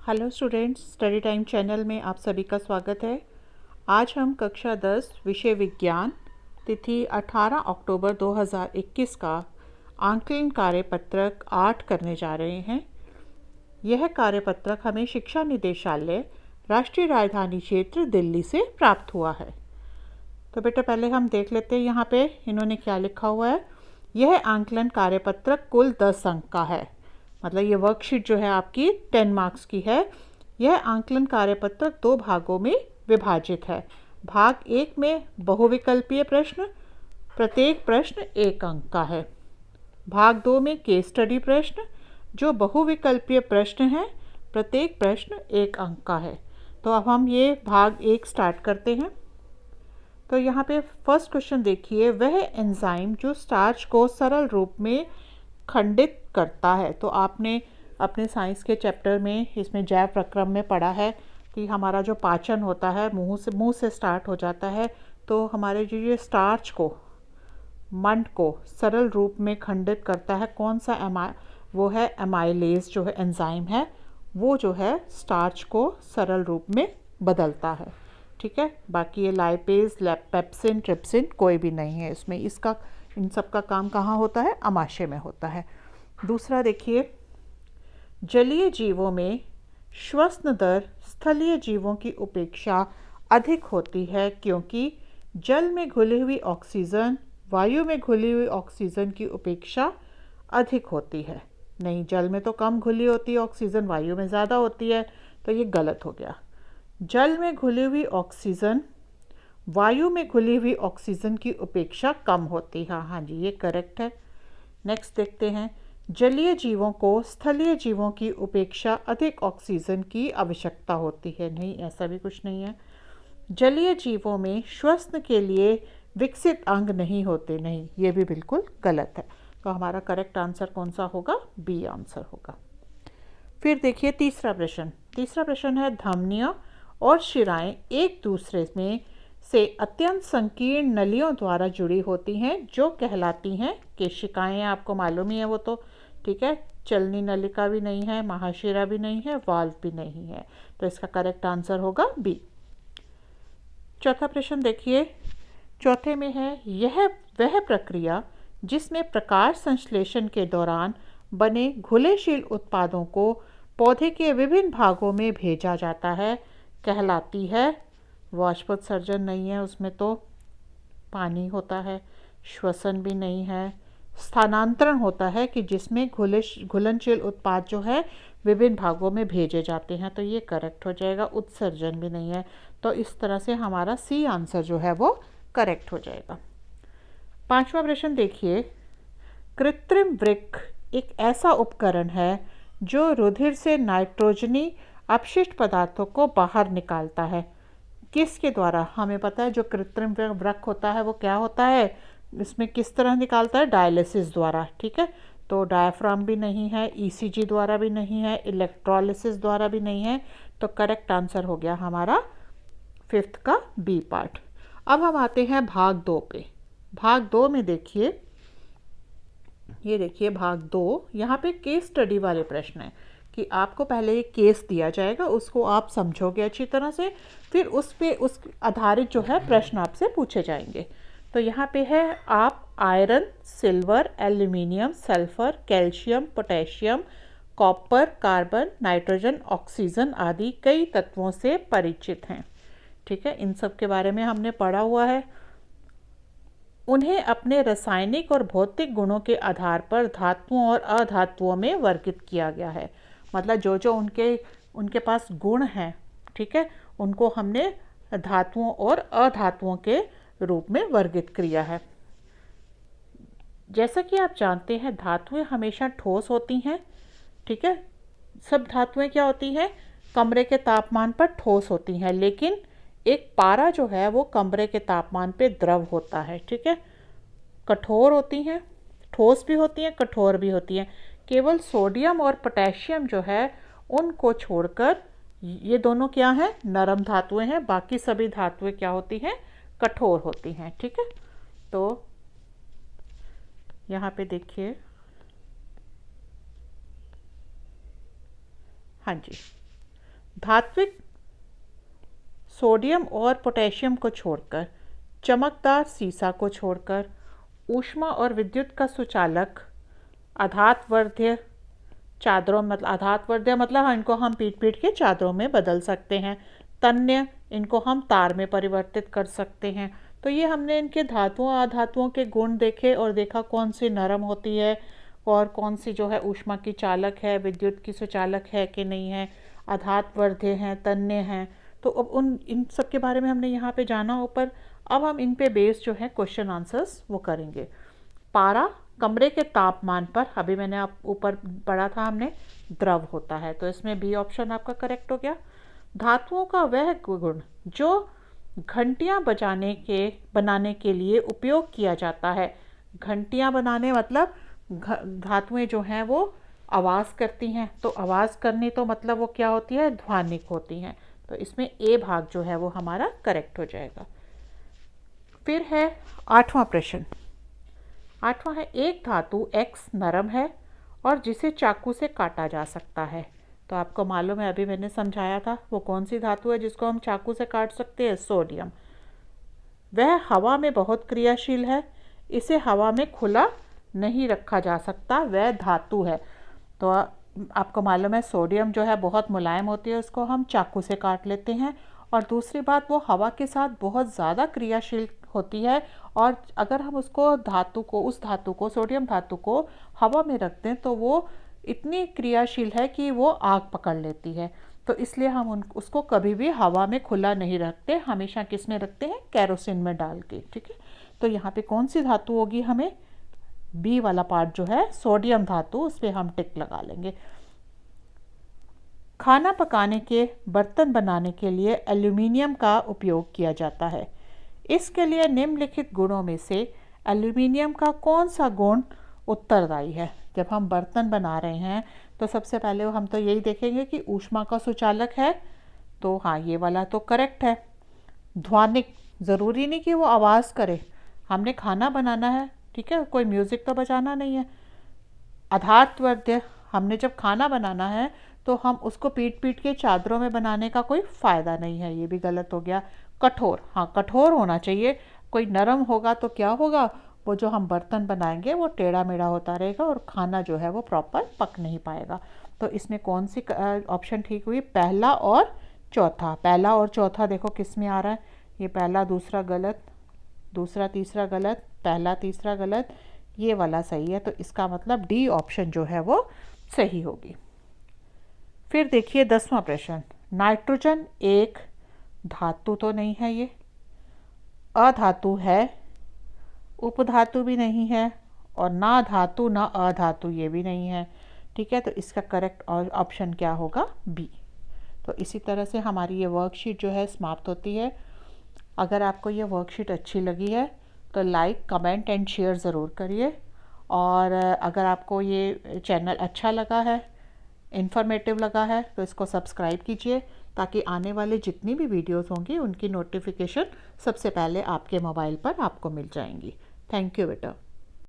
Hello students, study time channel में आप सभी का स्वागत है। आज हम कक्षा 10 विषय विज्ञान तिथि 18 अक्टूबर 2021 का आंकलन कार्यपत्रक 8 करने जा रहे हैं। यह कार्यपत्रक हमें शिक्षा निदेशालय, राष्ट्रीय राजधानी क्षेत्र दिल्ली से प्राप्त हुआ है। तो बेटा पहले हम देख लेते हैं यहाँ पे इन्होंने क्या लिखा हुआ है। यह आंकलन कार्यपत्रक कुल 10 अंक का है, मतलब ये वर्कशीट जो है आपकी 10 मार्क्स की है। यह आंकलन कार्यपत्रक 2 भागों में विभाजित है। भाग 1 में बहुविकल्पीय प्रश्न, प्रत्येक प्रश्न 1 अंक का है। भाग 2 में केस स्टडी प्रश्न, जो बहुविकल्पीय प्रश्न है, प्रत्येक प्रश्न 1 अंक का है। तो अब हम ये भाग 1 स्टार्ट करते हैं। तो यहाँ पे फर्स्ट क्वेश्चन देखिए, वह एंजाइम जो स्टार्च को सरल रूप में खंडित करता है। तो आपने अपने साइंस के चैप्टर में इसमें जैव प्रक्रम में पढ़ा है कि हमारा जो पाचन होता है मुंह से स्टार्ट हो जाता है। तो हमारे जो ये स्टार्च को, मंड को सरल रूप में खंडित करता है कौन सा वो है एमाइलेज, जो है एंजाइम है, वो जो है स्टार्च को सरल रूप में बदलता है। ठीक है, बाकी ये लाइपेज, पेप्सिन, ट्रिप्सिन कोई भी नहीं है इसमें। इसका इन सब का काम कहाँ होता है? अमाशय में होता है। दूसरा देखिए, जलीय जीवों में श्वसन दर स्थलीय जीवों की अपेक्षा अधिक होती है, क्योंकि जल में घुली हुई ऑक्सीजन वायु में घुली हुई ऑक्सीजन की अपेक्षा अधिक होती है। नहीं, जल में तो कम घुली होती है ऑक्सीजन, वायु में ज़्यादा होती है, तो ये गलत हो गया। जल में घुली हुई ऑक्सीजन वायु में घुली हुई ऑक्सीजन की अपेक्षा कम होती है। हाँ जी, ये करेक्ट है। नेक्स्ट देखते हैं, जलीय जीवों को स्थलीय जीवों की अपेक्षा अधिक ऑक्सीजन की आवश्यकता होती है। नहीं, ऐसा भी कुछ नहीं है। जलीय जीवों में श्वसन के लिए विकसित अंग नहीं होते। नहीं, ये भी बिल्कुल गलत है। तो हमारा करेक्ट आंसर कौन सा होगा? बी आंसर होगा। फिर देखिए तीसरा प्रश्न। तीसरा प्रश्न है, धमनियाँ और शिराएं एक दूसरे में से अत्यंत संकीर्ण नलियों द्वारा जुड़ी होती हैं, जो कहलाती हैं केशिकाएं। आपको मालूम ही है वो तो, ठीक है। चलनी नलिका भी नहीं है, महाशिरा भी नहीं है, वाल्व भी नहीं है। तो इसका करेक्ट आंसर होगा बी। चौथा प्रश्न देखिए, चौथे में है, यह वह प्रक्रिया जिसमें प्रकाश संश्लेषण के दौरान बने घुलनशील उत्पादों को पौधे के विभिन्न भागों में भेजा जाता है, कहलाती है। वाष्पोत्सर्जन नहीं है उसमें, तो पानी होता है। श्वसन भी नहीं है। स्थानांतरण होता है कि जिसमें घुलनशील उत्पाद जो है विभिन्न भागों में भेजे जाते हैं, तो ये करेक्ट हो जाएगा। उत्सर्जन भी नहीं है, तो इस तरह से हमारा सी आंसर जो है वो करेक्ट हो जाएगा। पांचवा प्रश्न देखिए, कृत्रिम वृक्क एक ऐसा उपकरण है जो रुधिर से नाइट्रोजनी अपशिष्ट पदार्थों को बाहर निकालता है। किसके द्वारा? हमें पता है जो कृत्रिम वृक्क होता है वो क्या होता है, इसमें किस तरह निकालता है? डायलिसिस द्वारा। ठीक है, तो डायफ्राम भी नहीं है, ईसीजी द्वारा भी नहीं है, इलेक्ट्रोलिसिस द्वारा भी नहीं है। तो करेक्ट आंसर हो गया हमारा फिफ्थ का बी पार्ट। अब हम आते हैं भाग 2 पे। भाग 2 में देखिए, ये देखिए भाग 2, यहाँ पे केस स्टडी वाले प्रश्न हैं कि आपको पहले एक केस दिया जाएगा, उसको आप समझोगे अच्छी तरह से, फिर उस आधारित जो है प्रश्न आपसे पूछे जाएंगे। तो यहाँ पे है, आप iron, silver, aluminium, sulphur, calcium, potassium, copper, carbon, nitrogen, oxygen आदि कई तत्वों से परिचित हैं। ठीक है, इन सब के बारे में हमने पढ़ा हुआ है। उन्हें अपने रासायनिक और भौतिक गुणों के आधार पर धातुओं और अधातुओं में वर्गित किया गया है। मतलब जो जो उनके पास गुण हैं, ठीक है, उनको हमने धातुओं और अधातुओं के रूप में वर्गित किया है। जैसा कि आप जानते हैं, धातुएं हमेशा ठोस होती हैं। ठीक है, सब धातुएं क्या होती हैं? कमरे के तापमान पर ठोस होती हैं, लेकिन एक पारा जो है वो कमरे के तापमान पे द्रव होता है। ठीक है, कठोर होती हैं, ठोस भी होती हैं, कठोर भी होती हैं। केवल सोडियम और पोटेशियम जो है उनको छोड़कर ये दोनों क्या हैं? नरम धातुएं हैं। बाकी सभी धातुएं क्या होती हैं? कठोर होती हैं। ठीक है, तो यहाँ पे देखिए, हाँ जी, धात्विक सोडियम और पोटेशियम को छोड़कर, चमकदार सीसा को छोड़कर, ऊष्मा और विद्युत का सुचालक, आधातवर्ध्य चादरों मतलब आधातवर्ध्य मतलब इनको हम पीट पीट के चादरों में बदल सकते हैं। तन्य, इनको हम तार में परिवर्तित कर सकते हैं। तो ये हमने इनके धातुओं अधातुओं के गुण देखे और देखा कौन सी नरम होती है और कौन सी जो है ऊष्मा की चालक है, विद्युत की सुचालक है कि नहीं है, आधातवर्ध्य हैं, तन्य हैं। तो अब इन सब के बारे में हमने यहाँ पे जाना ऊपर। अब हम इन पे बेस जो है क्वेश्चन आंसर्स वो करेंगे। पारा कमरे के तापमान पर, अभी मैंने आप ऊपर पढ़ा था हमने, द्रव होता है, तो इसमें बी ऑप्शन आपका करेक्ट हो गया। धातुओं का वह गुण जो घंटियां बनाने के लिए उपयोग किया जाता है। घंटियां बनाने मतलब धातुएं जो हैं वो आवाज़ करती हैं, तो आवाज़ करनी तो मतलब वो क्या होती है, ध्वनिक होती हैं। तो इसमें ए भाग जो है वो हमारा करेक्ट हो जाएगा। फिर है 8वां प्रश्न। 8वां है, एक धातु X नरम है और जिसे चाकू से काटा जा सकता है। तो आपको मालूम है, अभी मैंने समझाया था, वो कौन सी धातु है जिसको हम चाकू से काट सकते हैं, सोडियम। वह हवा में बहुत क्रियाशील है, इसे हवा में खुला नहीं रखा जा सकता, वह धातु है। तो आपको मालूम है सोडियम जो है बहुत मुलायम होती है, उसको हम चाकू से काट लेते हैं। और दूसरी बात, वो हवा के साथ बहुत ज़्यादा क्रियाशील होती है, और अगर हम उस धातु को सोडियम धातु को हवा में रख दें तो वो इतनी क्रियाशील है कि वो आग पकड़ लेती है। तो इसलिए हम उसको कभी भी हवा में खुला नहीं रखते, हमेशा किस में रखते हैं, केरोसिन में डाल के। ठीक है, तो यहाँ पे कौन सी धातु होगी, हमें बी वाला पार्ट जो है सोडियम धातु, उस पर हम टिक लगा लेंगे। खाना पकाने के बर्तन बनाने के लिए एल्यूमिनियम का उपयोग किया जाता है। इसके लिए निम्नलिखित गुणों में से एल्यूमिनियम का कौन सा गुण उत्तरदायी है। जब हम बर्तन बना रहे हैं तो सबसे पहले हम तो यही देखेंगे कि ऊष्मा का सुचालक है, तो हाँ ये वाला तो करेक्ट है। ध्वनिक, ज़रूरी नहीं कि वो आवाज़ करे, हमने खाना बनाना है, ठीक है, कोई म्यूज़िक तो बजाना नहीं है। आधातवर्ध्य, हमने जब खाना बनाना है तो हम उसको पीट पीट के चादरों में बनाने का कोई फ़ायदा नहीं है, ये भी गलत हो गया। कठोर, हाँ कठोर होना चाहिए, कोई नरम होगा तो क्या होगा, वो जो हम बर्तन बनाएंगे वो टेढ़ा मेढ़ा होता रहेगा और खाना जो है वो प्रॉपर पक नहीं पाएगा। तो इसमें कौन सी ऑप्शन ठीक हुई, पहला और चौथा। पहला और चौथा देखो किस में आ रहा है, ये पहला दूसरा गलत, दूसरा तीसरा गलत, पहला तीसरा गलत, ये वाला सही है। तो इसका मतलब डी ऑप्शन जो है वो सही होगी। फिर देखिए 10वां प्रश्न। नाइट्रोजन एक धातु तो नहीं है, ये अधातु है, उपधातु भी नहीं है, और ना धातु ना अधातु ये भी नहीं है। ठीक है, तो इसका करेक्ट ऑप्शन क्या होगा, बी। तो इसी तरह से हमारी ये वर्कशीट जो है समाप्त होती है। अगर आपको ये वर्कशीट अच्छी लगी है तो लाइक, कमेंट एंड शेयर ज़रूर करिए। और अगर आपको ये चैनल अच्छा लगा है, इन्फॉर्मेटिव लगा है, तो इसको सब्सक्राइब कीजिए ताकि आने वाले जितनी भी वीडियोस होंगी उनकी नोटिफिकेशन सबसे पहले आपके मोबाइल पर आपको मिल जाएंगी। थैंक यू बेटा।